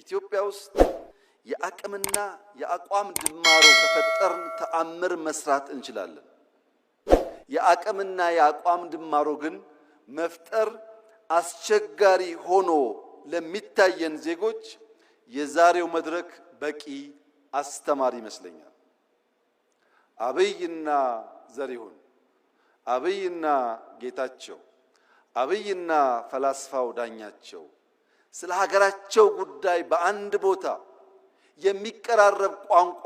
ኢትዮጵያ ውስጥ የአቅምና የአቋም ድማሮ ከፈጠርን ተአምር መስራት እንችላለን። የአቅምና የአቋም ድማሮ ግን መፍጠር አስቸጋሪ ሆኖ ለሚታየን ዜጎች የዛሬው መድረክ በቂ አስተማሪ ይመስለኛል። አብይና ዘሪሁን፣ አብይና ጌታቸው፣ አብይና ፈላስፋው ዳኛቸው ስለ ሀገራቸው ጉዳይ በአንድ ቦታ የሚቀራረብ ቋንቋ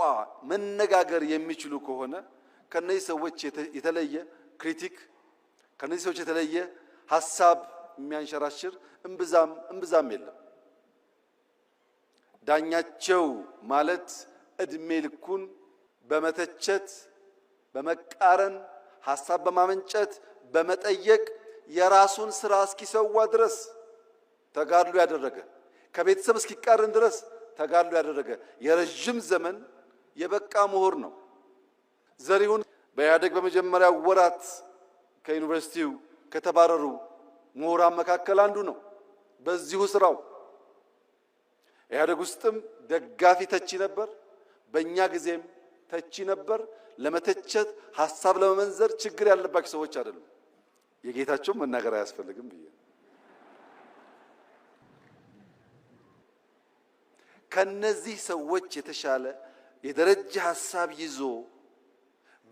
መነጋገር የሚችሉ ከሆነ ከነዚህ ሰዎች የተለየ ክሪቲክ ከነዚህ ሰዎች የተለየ ሐሳብ የሚያንሸራሽር እምብዛም የለም። ዳኛቸው ማለት እድሜ ልኩን በመተቸት በመቃረን ሐሳብ በማመንጨት በመጠየቅ የራሱን ስራ እስኪሰዋ ድረስ ተጋድሎ ያደረገ ከቤተሰብ እስኪቃረን ድረስ ተጋድሎ ያደረገ የረጅም ዘመን የበቃ ምሁር ነው። ዘሪሁን በኢህአዴግ በመጀመሪያ ወራት ከዩኒቨርሲቲው ከተባረሩ ምሁራን መካከል አንዱ ነው። በዚሁ ስራው ኢህአዴግ ውስጥም ደጋፊ ተቺ ነበር፣ በእኛ ጊዜም ተቺ ነበር። ለመተቸት ሐሳብ ለመመንዘር ችግር ያለባቸው ሰዎች አይደሉም። የጌታቸው መናገር አያስፈልግም ብዬ ከነዚህ ሰዎች የተሻለ የደረጃ ሐሳብ ይዞ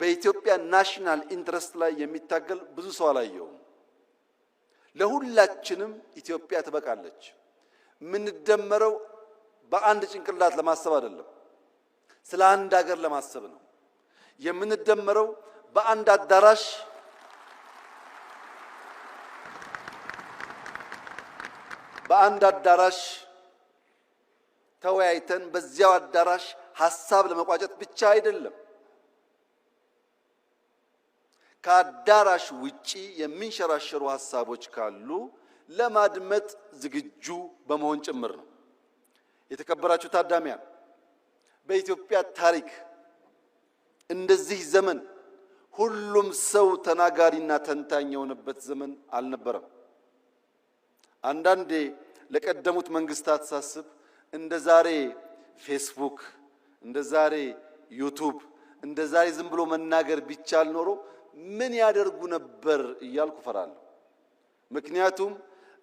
በኢትዮጵያ ናሽናል ኢንትረስት ላይ የሚታገል ብዙ ሰው አላየውም። ለሁላችንም ኢትዮጵያ ትበቃለች። የምንደመረው በአንድ ጭንቅላት ለማሰብ አይደለም፣ ስለ አንድ ሀገር ለማሰብ ነው። የምንደመረው በአንድ አዳራሽ ተወያይተን በዚያው አዳራሽ ሐሳብ ለመቋጨት ብቻ አይደለም። ከአዳራሽ ውጪ የሚንሸራሸሩ ሐሳቦች ካሉ ለማድመጥ ዝግጁ በመሆን ጭምር ነው። የተከበራችሁ ታዳሚያን፣ በኢትዮጵያ ታሪክ እንደዚህ ዘመን ሁሉም ሰው ተናጋሪና ተንታኝ የሆነበት ዘመን አልነበረም። አንዳንዴ ለቀደሙት መንግስታት ሳስብ እንደ ዛሬ ፌስቡክ፣ እንደ ዛሬ ዩቲዩብ፣ እንደ ዛሬ ዝም ብሎ መናገር ቢቻል ኖሮ ምን ያደርጉ ነበር እያልኩ ፈራለሁ። ምክንያቱም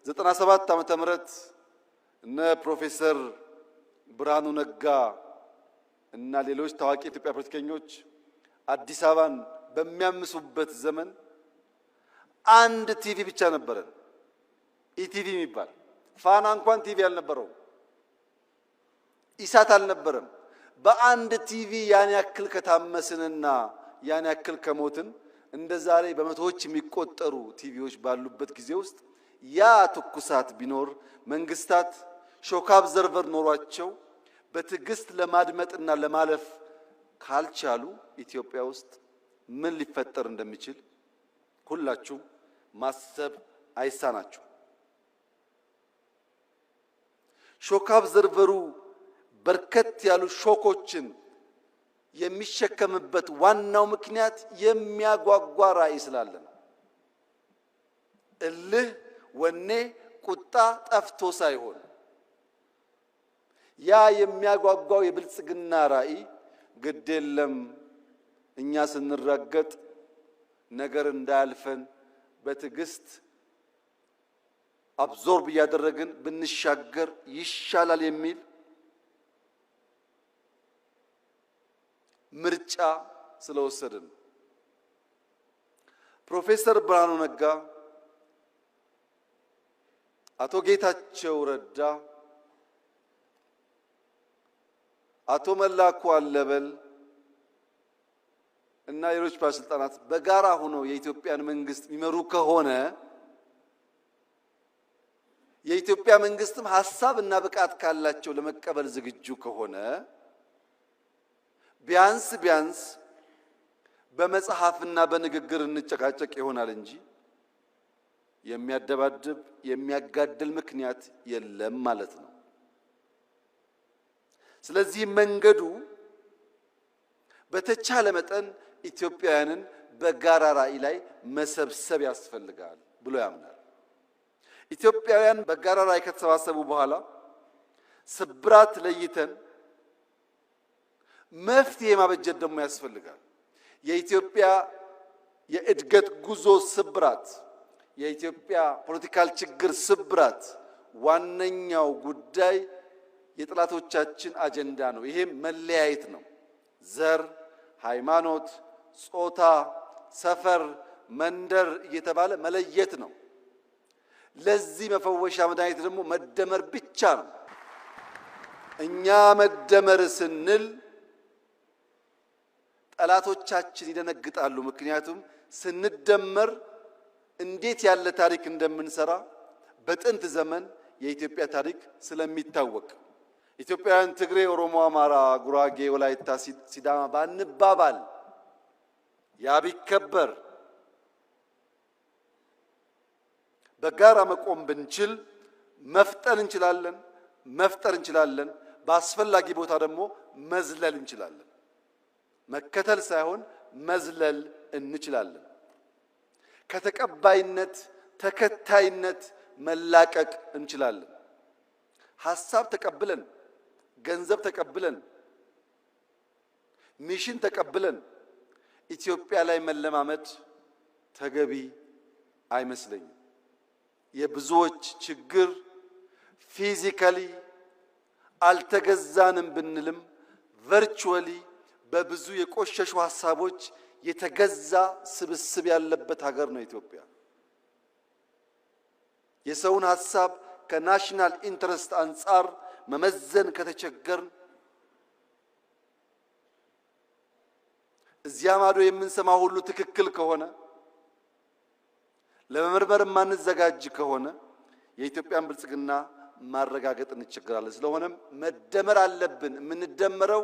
97 ዓመተ ምህረት እነ ፕሮፌሰር ብርሃኑ ነጋ እና ሌሎች ታዋቂ የኢትዮጵያ ፖለቲከኞች አዲስ አበባን በሚያምሱበት ዘመን አንድ ቲቪ ብቻ ነበረን፣ ኢቲቪ የሚባል። ፋና እንኳን ቲቪ አልነበረውም፣ ኢሳት አልነበረም። በአንድ ቲቪ ያን ያክል ከታመስንና ያን ያክል ከሞትን እንደ ዛሬ በመቶዎች የሚቆጠሩ ቲቪዎች ባሉበት ጊዜ ውስጥ ያ ትኩሳት ቢኖር መንግስታት ሾክ አብዘርቨር ኖሯቸው በትዕግስት ለማድመጥና ለማለፍ ካልቻሉ ኢትዮጵያ ውስጥ ምን ሊፈጠር እንደሚችል ሁላችሁም ማሰብ አይሳናችሁ። ሾክ አብዘርቨሩ በርከት ያሉ ሾኮችን የሚሸከምበት ዋናው ምክንያት የሚያጓጓ ራዕይ ስላለ ነው። እልህ፣ ወኔ፣ ቁጣ ጠፍቶ ሳይሆን ያ የሚያጓጓው የብልጽግና ራዕይ ግድ የለም እኛ ስንረገጥ ነገር እንዳያልፈን በትዕግስት አብዞርብ እያደረግን ብንሻገር ይሻላል የሚል ምርጫ ስለወሰድን ፕሮፌሰር ብርሃኑ ነጋ፣ አቶ ጌታቸው ረዳ፣ አቶ መላኩ አለበል እና ሌሎች ባለስልጣናት በጋራ ሆነው የኢትዮጵያን መንግስት የሚመሩ ከሆነ የኢትዮጵያ መንግስትም ሐሳብ እና ብቃት ካላቸው ለመቀበል ዝግጁ ከሆነ ቢያንስ በመጽሐፍና በንግግር እንጨቃጨቅ ይሆናል እንጂ የሚያደባድብ የሚያጋድል ምክንያት የለም ማለት ነው። ስለዚህ መንገዱ በተቻለ መጠን ኢትዮጵያውያንን በጋራ ራዕይ ላይ መሰብሰብ ያስፈልጋል ብሎ ያምናል። ኢትዮጵያውያን በጋራ ራዕይ ከተሰባሰቡ በኋላ ስብራት ለይተን መፍትሄ ማበጀት ደግሞ ያስፈልጋል። የኢትዮጵያ የእድገት ጉዞ ስብራት፣ የኢትዮጵያ ፖለቲካል ችግር ስብራት ዋነኛው ጉዳይ የጥላቶቻችን አጀንዳ ነው። ይሄም መለያየት ነው። ዘር፣ ሃይማኖት፣ ጾታ፣ ሰፈር፣ መንደር እየተባለ መለየት ነው። ለዚህ መፈወሻ መድኃኒት ደግሞ መደመር ብቻ ነው። እኛ መደመር ስንል ጠላቶቻችን ይደነግጣሉ። ምክንያቱም ስንደመር እንዴት ያለ ታሪክ እንደምንሰራ በጥንት ዘመን የኢትዮጵያ ታሪክ ስለሚታወቅ ኢትዮጵያውያን ትግሬ፣ ኦሮሞ፣ አማራ፣ ጉራጌ፣ ወላይታ፣ ሲዳማ ባንባባል ያ ቢከበር በጋራ መቆም ብንችል መፍጠን እንችላለን፣ መፍጠር እንችላለን። በአስፈላጊ ቦታ ደግሞ መዝለል እንችላለን። መከተል ሳይሆን መዝለል እንችላለን። ከተቀባይነት ተከታይነት መላቀቅ እንችላለን። ሐሳብ ተቀብለን፣ ገንዘብ ተቀብለን፣ ሚሽን ተቀብለን ኢትዮጵያ ላይ መለማመድ ተገቢ አይመስለኝም። የብዙዎች ችግር ፊዚካሊ አልተገዛንም ብንልም ቨርቹዋሊ በብዙ የቆሸሹ ሐሳቦች የተገዛ ስብስብ ያለበት ሀገር ነው ኢትዮጵያ። የሰውን ሐሳብ ከናሽናል ኢንተረስት አንጻር መመዘን ከተቸገርን እዚያ ማዶ የምንሰማው ሁሉ ትክክል ከሆነ ለመመርመር ማንዘጋጅ ከሆነ የኢትዮጵያን ብልጽግና ማረጋገጥ እንቸገራለን። ስለሆነም መደመር አለብን። የምንደመረው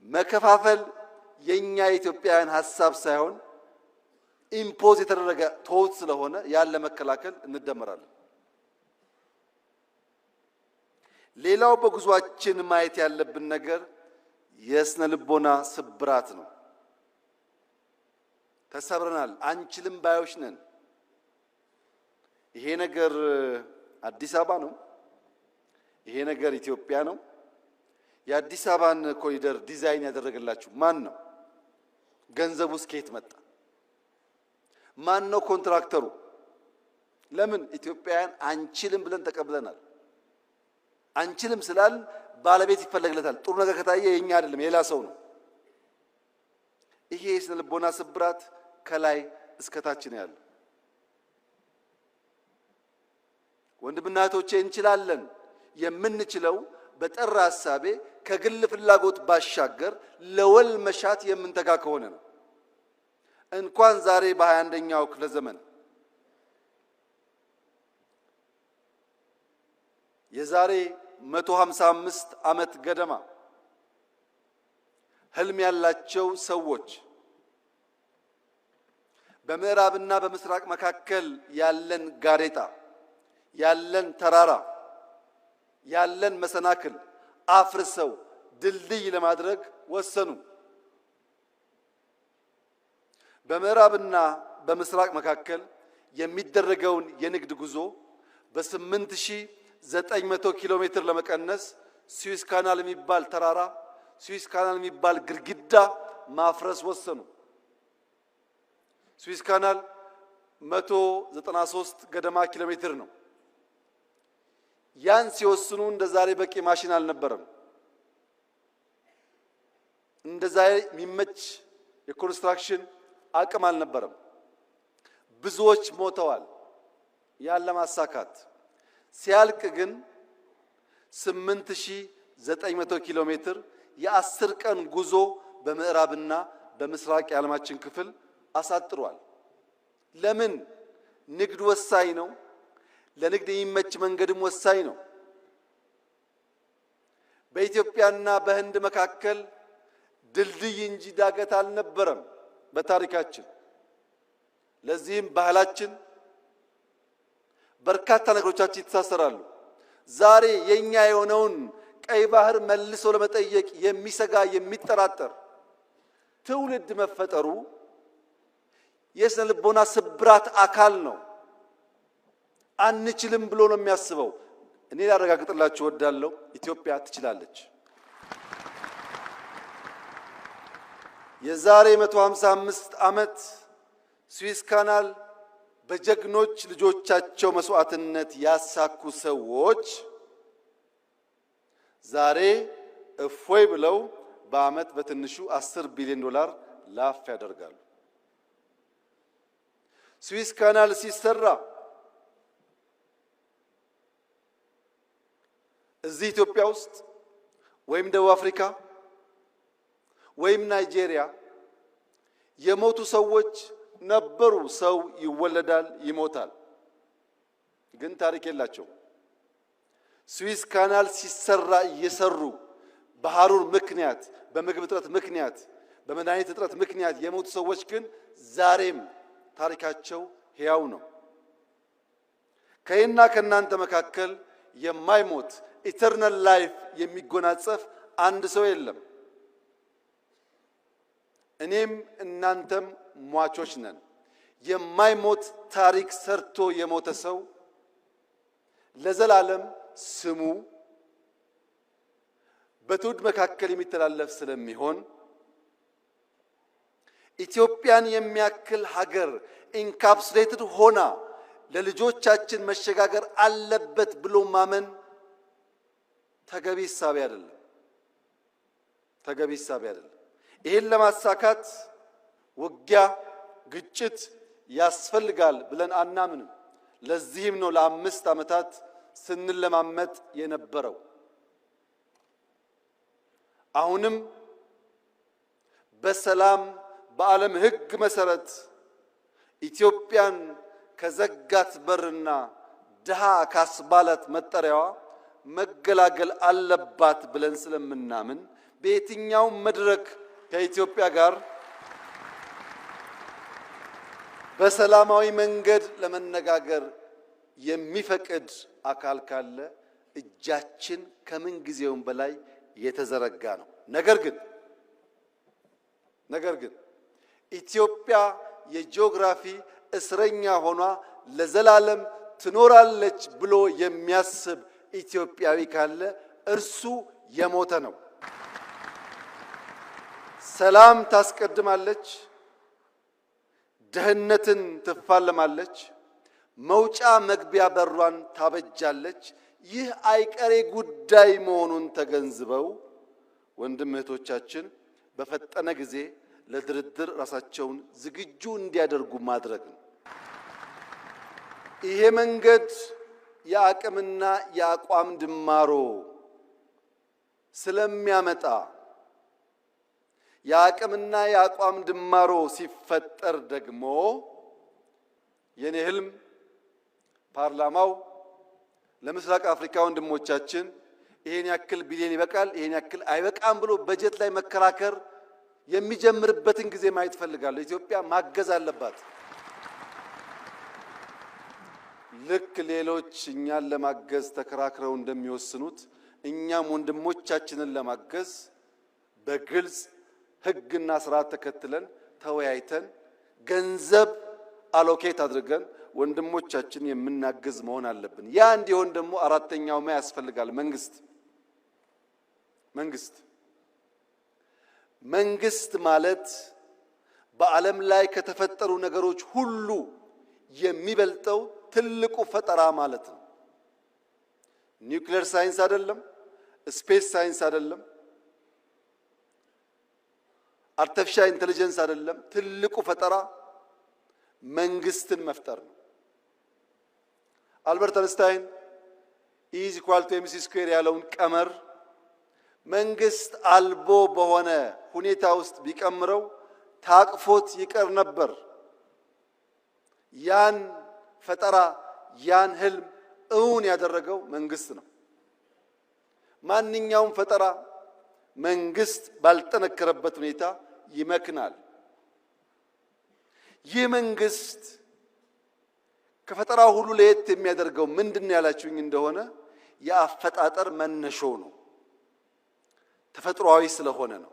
መከፋፈል የኛ የኢትዮጵያውያን ሐሳብ ሳይሆን ኢምፖዝ የተደረገ ቶት ስለሆነ ያለ መከላከል እንደመራለን። ሌላው በጉዟችን ማየት ያለብን ነገር የስነ ልቦና ስብራት ነው። ተሰብረናል፣ አንችልም ባዮች ነን። ይሄ ነገር አዲስ አበባ ነው፣ ይሄ ነገር ኢትዮጵያ ነው። የአዲስ አበባን ኮሪደር ዲዛይን ያደረገላችሁ ማን ነው? ገንዘቡስ ከየት መጣ? ማን ነው ኮንትራክተሩ? ለምን ኢትዮጵያውያን አንችልም ብለን ተቀብለናል። አንችልም ስላል ባለቤት ይፈለግለታል። ጥሩ ነገር ከታየ የኛ አይደለም የሌላ ሰው ነው። ይሄ የስነ ልቦና ስብራት ከላይ እስከታች ነው ያለው። ወንድምና እህቶቼ እንችላለን። የምንችለው በጠራ ሐሳቤ ከግል ፍላጎት ባሻገር ለወል መሻት የምንተጋ ከሆነ ነው። እንኳን ዛሬ በ21ኛው ክፍለ ዘመን የዛሬ 155 ዓመት ገደማ ህልም ያላቸው ሰዎች በምዕራብና በምስራቅ መካከል ያለን ጋሬጣ፣ ያለን ተራራ፣ ያለን መሰናክል አፍርሰው ድልድይ ለማድረግ ወሰኑ። በምዕራብና በምስራቅ መካከል የሚደረገውን የንግድ ጉዞ በ8900 ኪሎ ሜትር ለመቀነስ ስዊስ ካናል የሚባል ተራራ፣ ስዊስ ካናል የሚባል ግድግዳ ማፍረስ ወሰኑ። ስዊስ ካናል 193 ገደማ ኪሎ ሜትር ነው። ያን ሲወስኑ እንደዛሬ በቂ ማሽን አልነበረም። እንደዛሬ የሚመች የኮንስትራክሽን አቅም አልነበረም። ብዙዎች ሞተዋል ያን ለማሳካት። ሲያልቅ ግን 8900 ኪሎ ሜትር የ10 ቀን ጉዞ በምዕራብና በምስራቅ የዓለማችን ክፍል አሳጥሯል። ለምን? ንግድ ወሳኝ ነው። ለንግድ የሚመች መንገድም ወሳኝ ነው። በኢትዮጵያና በህንድ መካከል ድልድይ እንጂ ዳገት አልነበረም በታሪካችን። ለዚህም ባህላችን በርካታ ነገሮቻችን ይተሳሰራሉ። ዛሬ የኛ የሆነውን ቀይ ባህር መልሶ ለመጠየቅ የሚሰጋ የሚጠራጠር ትውልድ መፈጠሩ የስነ ልቦና ስብራት አካል ነው። አንችልም ብሎ ነው የሚያስበው። እኔ ላረጋግጥላችሁ እወዳለሁ፣ ኢትዮጵያ ትችላለች። የዛሬ 155 ዓመት ስዊስ ካናል በጀግኖች ልጆቻቸው መስዋዕትነት ያሳኩ ሰዎች ዛሬ እፎይ ብለው በአመት በትንሹ $10 ቢሊዮን ላፍ ያደርጋሉ። ስዊስ ካናል ሲሰራ እዚህ ኢትዮጵያ ውስጥ ወይም ደቡብ አፍሪካ ወይም ናይጄሪያ የሞቱ ሰዎች ነበሩ። ሰው ይወለዳል፣ ይሞታል፣ ግን ታሪክ የላቸው። ስዊስ ካናል ሲሰራ እየሰሩ በሐሩር ምክንያት፣ በምግብ እጥረት ምክንያት፣ በመድኃኒት እጥረት ምክንያት የሞቱ ሰዎች ግን ዛሬም ታሪካቸው ሕያው ነው። ከእኔና ከእናንተ መካከል የማይሞት ኢተርናል ላይፍ የሚጎናጸፍ አንድ ሰው የለም። እኔም እናንተም ሟቾች ነን። የማይሞት ታሪክ ሰርቶ የሞተ ሰው ለዘላለም ስሙ በትውልድ መካከል የሚተላለፍ ስለሚሆን ኢትዮጵያን የሚያክል ሀገር ኢንካፕሱሌትድ ሆና ለልጆቻችን መሸጋገር አለበት ብሎ ማመን ተገቢ ሐሳብ አይደለም። ተገቢ ሐሳብ አይደለም። ይሄን ለማሳካት ውጊያ፣ ግጭት ያስፈልጋል ብለን አናምንም። ለዚህም ነው ለ5 ዓመታት ስንለማመጥ የነበረው። አሁንም በሰላም በዓለም ሕግ መሰረት ኢትዮጵያን ከዘጋት በርና ድሃ ካስባላት መጠሪያዋ መገላገል አለባት ብለን ስለምናምን በየትኛው መድረክ ከኢትዮጵያ ጋር በሰላማዊ መንገድ ለመነጋገር የሚፈቅድ አካል ካለ እጃችን ከምን ጊዜውም በላይ የተዘረጋ ነው። ነገር ግን ኢትዮጵያ የጂኦግራፊ እስረኛ ሆኗ ለዘላለም ትኖራለች ብሎ የሚያስብ ኢትዮጵያዊ ካለ እርሱ የሞተ ነው። ሰላም ታስቀድማለች፣ ደህንነትን ትፋለማለች፣ መውጫ መግቢያ በሯን ታበጃለች። ይህ አይቀሬ ጉዳይ መሆኑን ተገንዝበው ወንድም እህቶቻችን በፈጠነ ጊዜ ለድርድር ራሳቸውን ዝግጁ እንዲያደርጉ ማድረግ ነው። ይሄ መንገድ የአቅምና የአቋም ድማሮ ስለሚያመጣ የአቅምና የአቋም ድማሮ ሲፈጠር ደግሞ የኔ ህልም ፓርላማው ለምስራቅ አፍሪካ ወንድሞቻችን ይሄን ያክል ቢሊዮን ይበቃል፣ ይሄን ያክል አይበቃም ብሎ በጀት ላይ መከራከር የሚጀምርበትን ጊዜ ማየት ፈልጋለሁ። ኢትዮጵያ ማገዝ አለባት። ልክ ሌሎች እኛን ለማገዝ ተከራክረው እንደሚወስኑት እኛም ወንድሞቻችንን ለማገዝ በግልጽ ሕግና ስርዓት ተከትለን ተወያይተን ገንዘብ አሎኬት አድርገን ወንድሞቻችን የምናገዝ መሆን አለብን። ያ እንዲሆን ደግሞ አራተኛው ማ ያስፈልጋል። መንግስት ማለት በዓለም ላይ ከተፈጠሩ ነገሮች ሁሉ የሚበልጠው ትልቁ ፈጠራ ማለት ነው። ኒውክሌር ሳይንስ አይደለም፣ ስፔስ ሳይንስ አይደለም፣ አርቲፊሻል ኢንተለጀንስ አይደለም። ትልቁ ፈጠራ መንግስትን መፍጠር ነው። አልበርት አንስታይን E=mc² ያለውን ቀመር መንግስት አልቦ በሆነ ሁኔታ ውስጥ ቢቀምረው ታቅፎት ይቀር ነበር። ያን ፈጠራ ያን ህልም እውን ያደረገው መንግስት ነው። ማንኛውም ፈጠራ መንግስት ባልጠነከረበት ሁኔታ ይመክናል። ይህ መንግስት ከፈጠራው ሁሉ ለየት የሚያደርገው ምንድነው ያላችሁኝ እንደሆነ የአፈጣጠር መነሾው ነው። ተፈጥሯዊ ስለሆነ ነው።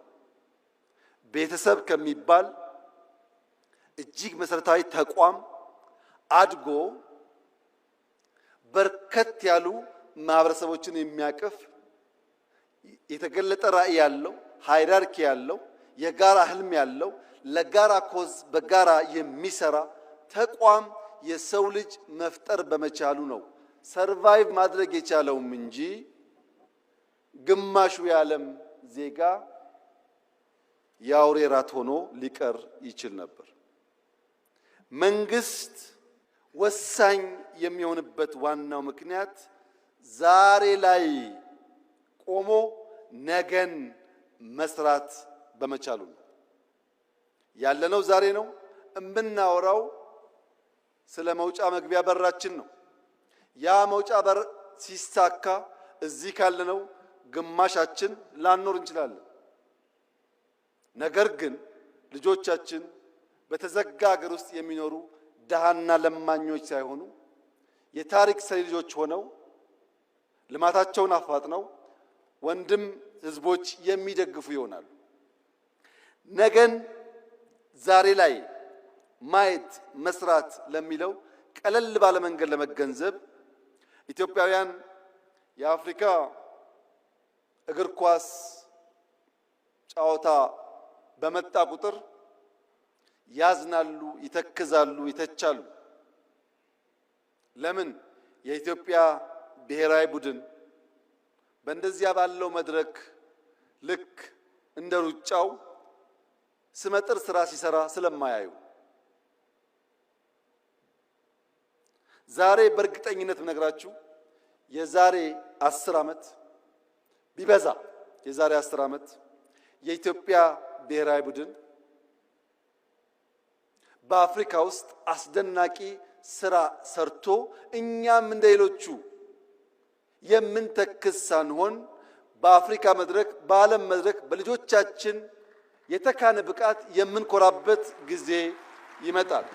ቤተሰብ ከሚባል እጅግ መሰረታዊ ተቋም አድጎ በርከት ያሉ ማህበረሰቦችን የሚያቅፍ የተገለጠ ራዕይ ያለው ሃይራርኪ ያለው የጋራ ህልም ያለው ለጋራ ኮዝ በጋራ የሚሰራ ተቋም የሰው ልጅ መፍጠር በመቻሉ ነው ሰርቫይቭ ማድረግ የቻለውም እንጂ ግማሹ የዓለም ዜጋ የአውሬ ራት ሆኖ ሊቀር ይችል ነበር። መንግስት ወሳኝ የሚሆንበት ዋናው ምክንያት ዛሬ ላይ ቆሞ ነገን መስራት በመቻሉ ነው። ያለነው ዛሬ ነው። እምናወራው ስለ መውጫ መግቢያ በራችን ነው። ያ መውጫ በር ሲሳካ እዚህ ካለነው ግማሻችን ላንኖር እንችላለን። ነገር ግን ልጆቻችን በተዘጋ ሀገር ውስጥ የሚኖሩ ደሃና ለማኞች ሳይሆኑ የታሪክ ሰሪ ልጆች ሆነው ልማታቸውን አፋጥነው ወንድም ህዝቦች የሚደግፉ ይሆናሉ። ነገን ዛሬ ላይ ማየት መስራት ለሚለው ቀለል ባለ መንገድ ለመገንዘብ ኢትዮጵያውያን የአፍሪካ እግር ኳስ ጨዋታ በመጣ ቁጥር ያዝናሉ፣ ይተክዛሉ፣ ይተቻሉ። ለምን? የኢትዮጵያ ብሔራዊ ቡድን በእንደዚያ ባለው መድረክ ልክ እንደ ሩጫው ስመጥር ስራ ሲሰራ ስለማያዩ። ዛሬ በእርግጠኝነት ብነግራችሁ የዛሬ 10 ዓመት ቢበዛ የዛሬ 10 ዓመት የኢትዮጵያ ብሔራዊ ቡድን በአፍሪካ ውስጥ አስደናቂ ስራ ሰርቶ እኛም እንደሌሎቹ የምንተክዝ ሳንሆን በአፍሪካ መድረክ በዓለም መድረክ በልጆቻችን የተካነ ብቃት የምንኮራበት ጊዜ ይመጣል።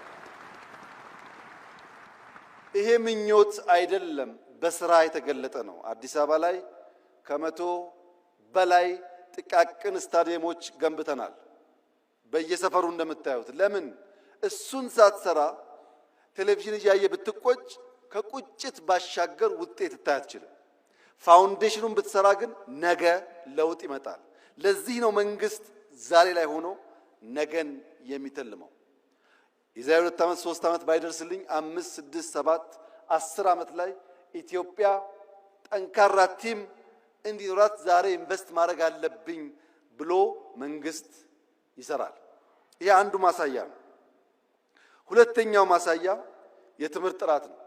ይሄ ምኞት አይደለም፣ በስራ የተገለጠ ነው። አዲስ አበባ ላይ ከ100 በላይ ጥቃቅን ስታዲየሞች ገንብተናል። በየሰፈሩ እንደምታዩት። ለምን? እሱን ሳትሰራ ቴሌቪዥን እያየ ብትቆጭ ከቁጭት ባሻገር ውጤት ልታይ አትችልም። ፋውንዴሽኑን ብትሰራ ግን ነገ ለውጥ ይመጣል። ለዚህ ነው መንግስት ዛሬ ላይ ሆኖ ነገን የሚተልመው። የዛሬ 2 ዓመት 3 ዓመት ባይደርስልኝ 5 6 7 10 ዓመት ላይ ኢትዮጵያ ጠንካራ ቲም እንዲኖራት ዛሬ ኢንቨስት ማድረግ አለብኝ ብሎ መንግስት ይሰራል። ይሄ አንዱ ማሳያ ነው። ሁለተኛው ማሳያ የትምህርት ጥራት ነው።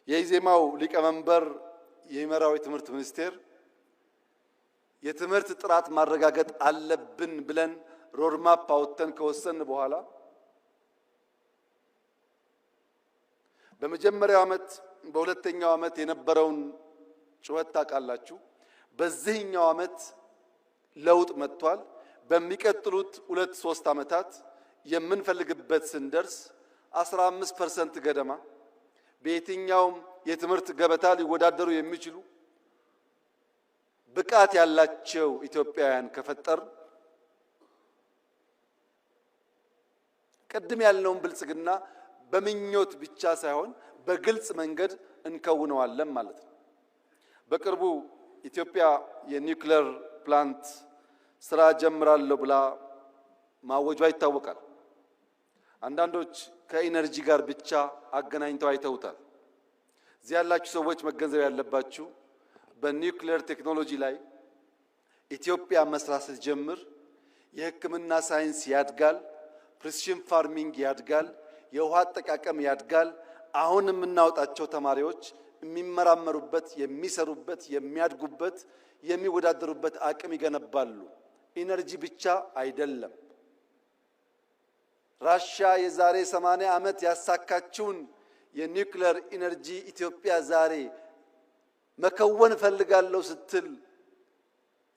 የኢዜማው ሊቀመንበር የሚመራው የትምህርት ሚኒስቴር የትምህርት ጥራት ማረጋገጥ አለብን ብለን ሮድማፕ አውጥተን ከወሰን በኋላ በመጀመሪያው ዓመት በሁለተኛው ዓመት የነበረውን ጩኸት ታውቃላችሁ። በዚህኛው ዓመት ለውጥ መጥቷል። በሚቀጥሉት 2-3 ዓመታት የምንፈልግበት ስንደርስ 15% ገደማ በየትኛውም የትምህርት ገበታ ሊወዳደሩ የሚችሉ ብቃት ያላቸው ኢትዮጵያውያን ከፈጠር ቀድም ያለውን ብልጽግና በምኞት ብቻ ሳይሆን በግልጽ መንገድ እንከውነዋለን ማለት ነው። በቅርቡ ኢትዮጵያ የኒውክሌር ፕላንት ስራ ጀምራለሁ ብላ ማወጇ ይታወቃል። አንዳንዶች ከኢነርጂ ጋር ብቻ አገናኝተው አይተውታል። እዚህ ያላችሁ ሰዎች መገንዘብ ያለባችሁ በኒውክሌር ቴክኖሎጂ ላይ ኢትዮጵያ መስራት ስትጀምር የሕክምና ሳይንስ ያድጋል፣ ፕሪሲሽን ፋርሚንግ ያድጋል፣ የውሃ አጠቃቀም ያድጋል። አሁን የምናወጣቸው ተማሪዎች የሚመራመሩበት፣ የሚሰሩበት፣ የሚያድጉበት፣ የሚወዳደሩበት አቅም ይገነባሉ። ኢነርጂ ብቻ አይደለም። ራሽያ የዛሬ 80 ዓመት ያሳካችውን የኒውክሌር ኢነርጂ ኢትዮጵያ ዛሬ መከወን ፈልጋለሁ ስትል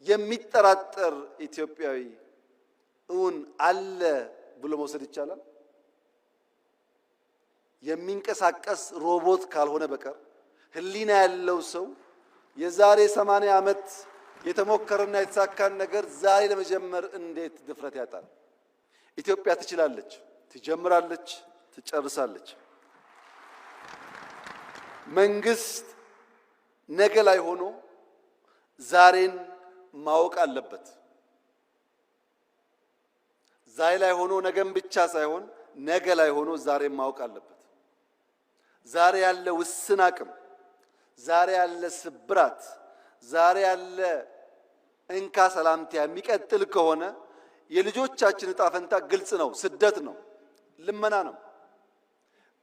የሚጠራጠር ኢትዮጵያዊ እውን አለ ብሎ መውሰድ ይቻላል? የሚንቀሳቀስ ሮቦት ካልሆነ በቀር ህሊና ያለው ሰው የዛሬ 80 ዓመት የተሞከረና የተሳካን ነገር ዛሬ ለመጀመር እንዴት ድፍረት ያጣል? ኢትዮጵያ ትችላለች፣ ትጀምራለች፣ ትጨርሳለች። መንግስት ነገ ላይ ሆኖ ዛሬን ማወቅ አለበት። ዛሬ ላይ ሆኖ ነገን ብቻ ሳይሆን ነገ ላይ ሆኖ ዛሬን ማወቅ አለበት። ዛሬ ያለ ውስን አቅም፣ ዛሬ ያለ ስብራት፣ ዛሬ ያለ እንካ ሰላምታ የሚቀጥል ከሆነ የልጆቻችን ዕጣ ፈንታ ግልጽ ነው። ስደት ነው፣ ልመና ነው።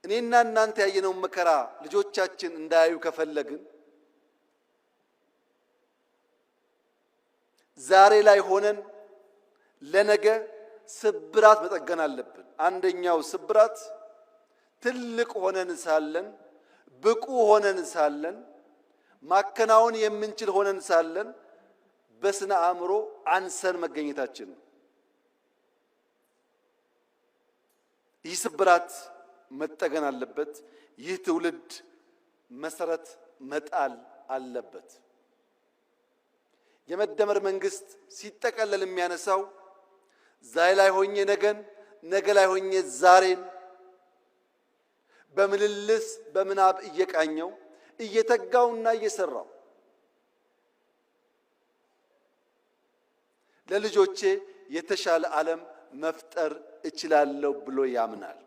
እኔና እናንተ ያየነው መከራ ልጆቻችን እንዳያዩ ከፈለግን ዛሬ ላይ ሆነን ለነገ ስብራት መጠገን አለብን። አንደኛው ስብራት ትልቅ ሆነን ሳለን፣ ብቁ ሆነን ሳለን፣ ማከናወን የምንችል ሆነን ሳለን በስነ አእምሮ አንሰን መገኘታችን ነው። ይህ ስብራት መጠገን አለበት። ይህ ትውልድ መሰረት መጣል አለበት። የመደመር መንግስት ሲጠቀለል የሚያነሳው ዛሬ ላይ ሆኜ ነገን፣ ነገ ላይ ሆኜ ዛሬን በምልልስ በምናብ እየቃኘው እየተጋውና እየሰራው ለልጆቼ የተሻለ ዓለም መፍጠር እችላለሁ ብሎ ያምናል።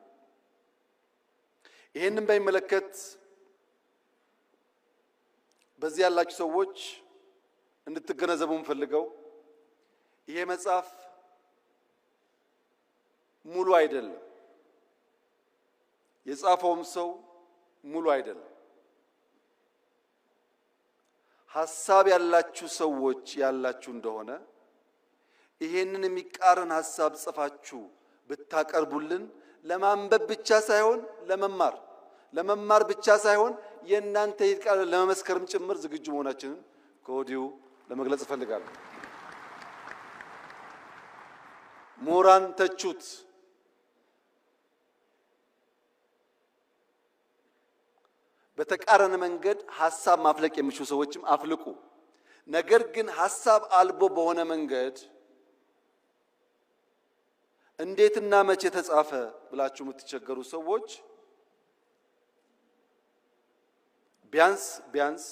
ይሄንን በሚመለከት በዚህ ያላችሁ ሰዎች እንድትገነዘቡ የምፈልገው ይሄ መጽሐፍ ሙሉ አይደለም፣ የጻፈውም ሰው ሙሉ አይደለም። ሐሳብ ያላችሁ ሰዎች ያላችሁ እንደሆነ ይሄንን የሚቃረን ሐሳብ ጽፋችሁ ብታቀርቡልን ለማንበብ ብቻ ሳይሆን ለመማር ብቻ ሳይሆን የእናንተ ይቃል ለመመስከርም ጭምር ዝግጁ መሆናችንን ከወዲሁ ለመግለጽ እፈልጋለሁ። ምሁራን ተቹት፣ በተቃረነ መንገድ ሐሳብ ማፍለቅ የሚችሉ ሰዎችም አፍልቁ። ነገር ግን ሐሳብ አልቦ በሆነ መንገድ እንዴትና መቼ ተጻፈ ብላችሁ የምትቸገሩ ሰዎች ቢያንስ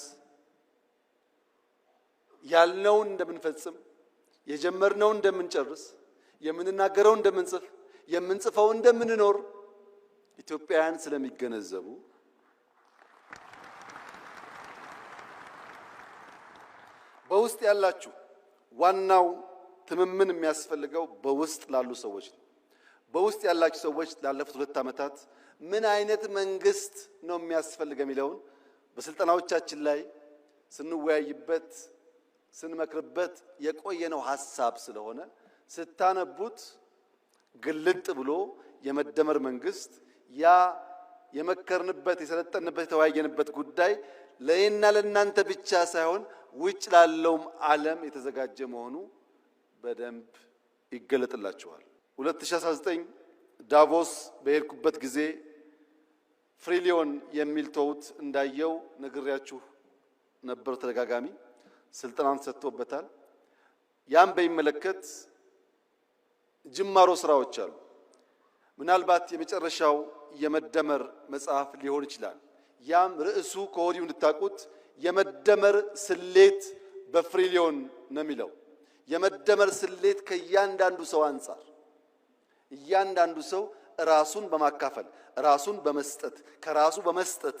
ያልነውን እንደምንፈጽም፣ የጀመርነውን እንደምንጨርስ፣ የምንናገረው እንደምንጽፍ፣ የምንጽፈው እንደምንኖር ኢትዮጵያውያን ስለሚገነዘቡ በውስጥ ያላችሁ ዋናው ትምምን የሚያስፈልገው በውስጥ ላሉ ሰዎች ነው። በውስጥ ያላችሁ ሰዎች ላለፉት 2 ዓመታት ምን አይነት መንግስት ነው የሚያስፈልገው የሚለውን በስልጠናዎቻችን ላይ ስንወያይበት ስንመክርበት የቆየነው ሐሳብ ስለሆነ ስታነቡት ግልጥ ብሎ የመደመር መንግስት ያ የመከርንበት የሰለጠንበት የተወያየንበት ጉዳይ ለእኔና ለእናንተ ብቻ ሳይሆን ውጭ ላለውም ዓለም የተዘጋጀ መሆኑ በደንብ ይገለጥላችኋል። 2019 ዳቮስ በሄድኩበት ጊዜ ፍሪሊዮን የሚል ተውት እንዳየው ነግሬያችሁ ነበር። ተደጋጋሚ ስልጠናን ሰጥቶበታል። ያም በሚመለከት ጅማሮ ስራዎች አሉ። ምናልባት የመጨረሻው የመደመር መጽሐፍ ሊሆን ይችላል። ያም ርዕሱ ከወዲሁ እንድታቁት የመደመር ስሌት በፍሪሊዮን ነው የሚለው። የመደመር ስሌት ከእያንዳንዱ ሰው አንጻር እያንዳንዱ ሰው ራሱን በማካፈል ራሱን በመስጠት ከራሱ በመስጠት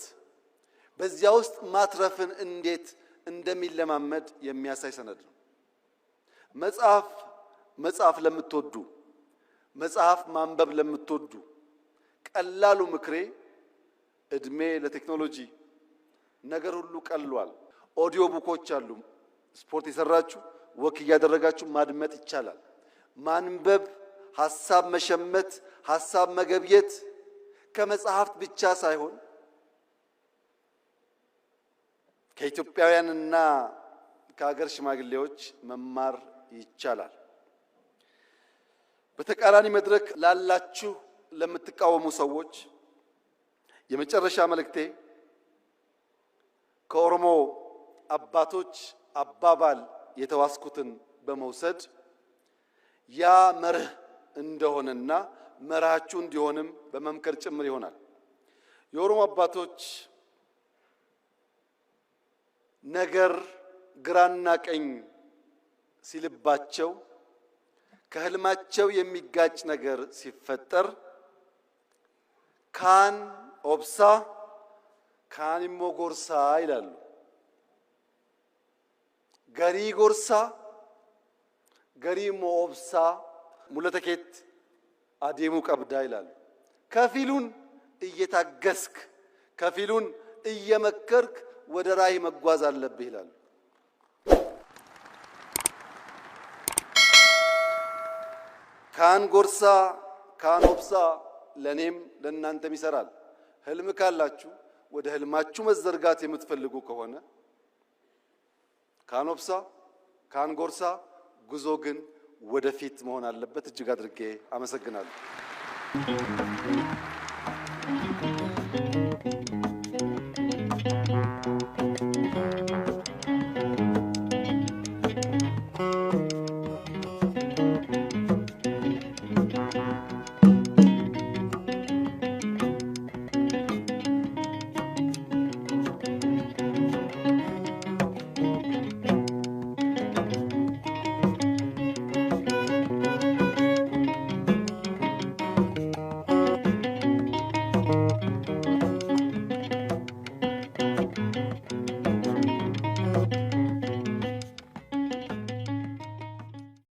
በዚያ ውስጥ ማትረፍን እንዴት እንደሚለማመድ የሚያሳይ ሰነድ ነው። መጽሐፍ ለምትወዱ መጽሐፍ ማንበብ ለምትወዱ ቀላሉ ምክሬ እድሜ ለቴክኖሎጂ ነገር ሁሉ ቀሏል። ኦዲዮ ቡኮች አሉ። ስፖርት የሰራችሁ ወክ እያደረጋችሁ ማድመጥ ይቻላል። ማንበብ፣ ሐሳብ መሸመት፣ ሐሳብ መገብየት ከመጽሐፍት ብቻ ሳይሆን ከኢትዮጵያውያንና ከሀገር ሽማግሌዎች መማር ይቻላል። በተቃራኒ መድረክ ላላችሁ ለምትቃወሙ ሰዎች የመጨረሻ መልእክቴ ከኦሮሞ አባቶች አባባል የተዋስኩትን በመውሰድ ያ መርህ እንደሆነና መርሃችሁ እንዲሆንም በመምከር ጭምር ይሆናል። የኦሮሞ አባቶች ነገር ግራና ቀኝ ሲልባቸው ከህልማቸው የሚጋጭ ነገር ሲፈጠር ካን ኦብሳ ካን ሞጎርሳ ይላሉ። ገሪ ጎርሳ ገሪ ሞኦብሳ ሙለተኬት አዴሙ ቀብዳ ይላሉ። ከፊሉን እየታገስክ ከፊሉን እየመከርክ ወደ ራዕይ መጓዝ አለብህ ይላሉ። ካን ጎርሳ ካን ኦብሳ ለኔም ለእናንተም ይሰራል። ህልም ካላችሁ ወደ ህልማችሁ መዘርጋት የምትፈልጉ ከሆነ ካን ኦብሳ ካን ጎርሳ ጉዞ ግን ወደፊት መሆን አለበት። እጅግ አድርጌ አመሰግናለሁ።